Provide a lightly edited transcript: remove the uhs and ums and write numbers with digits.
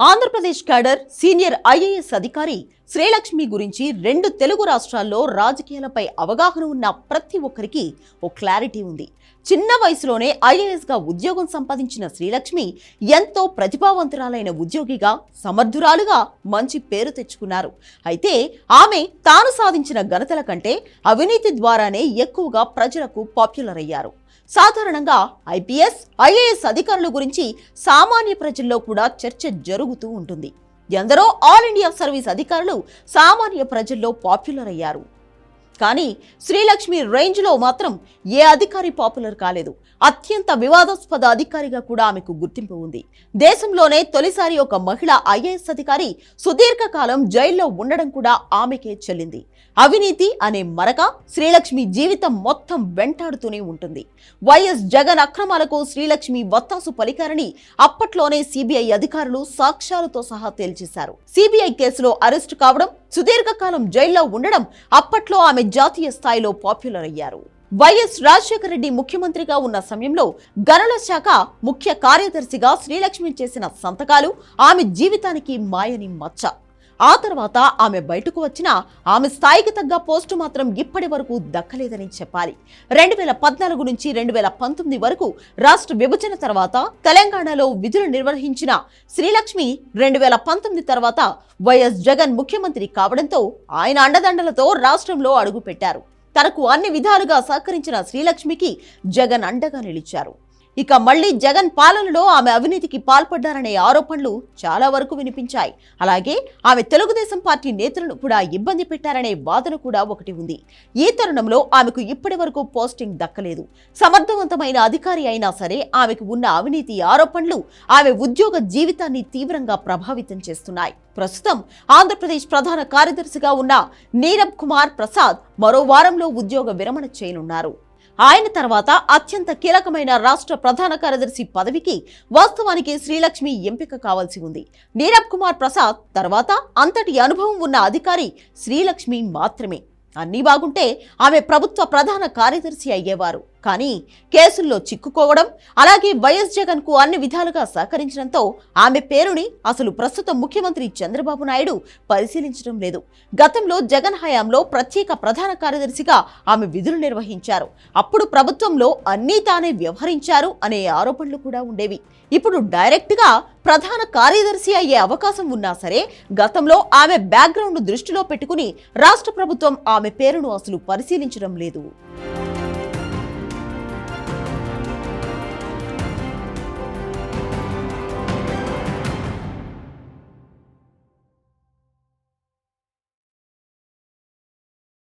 Andhra Pradesh cadre senior IAS అధికారి శ్రీలక్ష్మి గురించి 2 తెలుగు రాష్ట్రాల్లో రాజకీయాలపై అవగాహన ఉన్న ప్రతి ఒక్కరికి ఓ క్లారిటీ ఉంది. చిన్న వయసులోనే ఐఏఎస్ గా ఉద్యోగం సంపాదించిన శ్రీలక్ష్మి ఎంతో ప్రతిభావంతురాలైన ఉద్యోగిగా, సమర్థురాలుగా మంచి పేరు తెచ్చుకున్నారు. అయితే ఆమె తాను సాధించిన ఘనతల కంటే అవినీతి ద్వారానే ఎక్కువగా ప్రజలకు పాపులర్ అయ్యారు. సాధారణంగా ఐపీఎస్, ఐఏఎస్ అధికారుల గురించి సామాన్య ప్రజల్లో కూడా చర్చ జరుగుతూ ఉంటుంది. ఎందరో ఆల్ ఇండియా సర్వీస్ అధికారులు సామాన్య ప్రజల్లో పాపులర్ అయ్యారు. కానీ శ్రీలక్ష్మి రేంజ్లో మాత్రం ఏ అధికారి పాపులర్ కాలేదు. అత్యంత వివాదాస్పద అధికారిగా కూడా ఆమెకు గుర్తింపు ఉంది. దేశంలోనే తొలిసారి ఒక మహిళా ఐఏఎస్ అధికారి సుదీర్ఘకాలం జైల్లో ఉండడం కూడా ఆమెకే చెల్లింది. అవినీతి అనే మరక శ్రీలక్ష్మి జీవితం మొత్తం వెంటాడుతూనే ఉంటుంది. వైఎస్ జగన్ అక్రమాలకు శ్రీలక్ష్మి వత్తాసు పలికారని అప్పట్లోనే సిబిఐ అధికారులు సాక్ష్యాలతో సహా తేల్చేశారు. సిబిఐ కేసులో అరెస్టు కావడం, సుదీర్ఘకాలం జైల్లో ఉండడం అప్పట్లో ఆమె జాతీయ స్థాయిలో పాపులర్ అయ్యారు. వైఎస్ రాజశేఖర రెడ్డి ముఖ్యమంత్రిగా ఉన్న సమయంలో గనుల శాఖ ముఖ్య కార్యదర్శిగా శ్రీలక్ష్మి చేసిన సంతకాలు ఆమె జీవితానికి మాయని మచ్చ. ఆ తర్వాత ఆమె బయటకు వచ్చినా ఆమె స్థాయికి తగ్గ పోస్టు మాత్రం ఇప్పటి వరకు దక్కలేదని చెప్పాలి. 2014 నుంచి 2019 వరకు రాష్ట్ర విభజన తర్వాత తెలంగాణలో విధులు నిర్వహించిన శ్రీలక్ష్మి 2019 తర్వాత వైఎస్ జగన్ ముఖ్యమంత్రి కావడంతో ఆయన అండదండలతో రాష్ట్రంలో అడుగుపెట్టారు. తనకు అన్ని విధాలుగా సహకరించిన శ్రీలక్ష్మికి జగన్ అండగా నిలిచారు. ఇక మళ్లీ జగన్ పాలనలో ఆమె అవినీతికి పాల్పడ్డారనే ఆరోపణలు చాలా వరకు వినిపించాయి. అలాగే ఆమె తెలుగుదేశం పార్టీ నేతలను కూడా ఇబ్బంది పెట్టారనే వాదన కూడా ఒకటి ఉంది. ఈ తరుణంలో ఆమెకు ఇప్పటి వరకు పోస్టింగ్ దక్కలేదు. సమర్థవంతమైన అధికారి అయినా సరే ఆమెకు ఉన్న అవినీతి ఆరోపణలు ఆమె ఉద్యోగ జీవితాన్ని తీవ్రంగా ప్రభావితం చేస్తున్నాయి. ప్రస్తుతం ఆంధ్రప్రదేశ్ ప్రధాన కార్యదర్శిగా ఉన్న నీరబ్ కుమార్ ప్రసాద్ మరో వారంలో ఉద్యోగ విరమణ చేయనున్నారు. ఆయన తర్వాత అత్యంత కీలకమైన రాష్ట్ర ప్రధాన కార్యదర్శి పదవికి వాస్తవానికి శ్రీలక్ష్మి ఎంపిక కావాల్సి ఉంది. నీరబ్ కుమార్ ప్రసాద్ తర్వాత అంతటి అనుభవం ఉన్న అధికారి శ్రీలక్ష్మి మాత్రమే. అన్నీ బాగుంటే ఆమె ప్రభుత్వ ప్రధాన కార్యదర్శి అయ్యేవారు. కానీ కేసుల్లో చిక్కుకోవడం, అలాగే వైఎస్ జగన్ కు అన్ని విధాలుగా సహకరించడంతో ఆమె పేరుని అసలు ప్రస్తుత ముఖ్యమంత్రి చంద్రబాబు నాయుడు పరిశీలించడం లేదు. గతంలో జగన్ హయాంలో ప్రత్యేక ప్రధాన కార్యదర్శిగా ఆమె విధులు నిర్వహించారు. అప్పుడు ప్రభుత్వంలో అన్నీ తానే వ్యవహరించారు అనే ఆరోపణలు కూడా ఉండేవి. ఇప్పుడు డైరెక్ట్ గా ప్రధాన కార్యదర్శి అయ్యే అవకాశం ఉన్నా సరే గతంలో ఆమె బ్యాక్గ్రౌండ్ దృష్టిలో పెట్టుకుని రాష్ట్ర ప్రభుత్వం ఆమె పేరును అసలు పరిశీలించడం లేదు.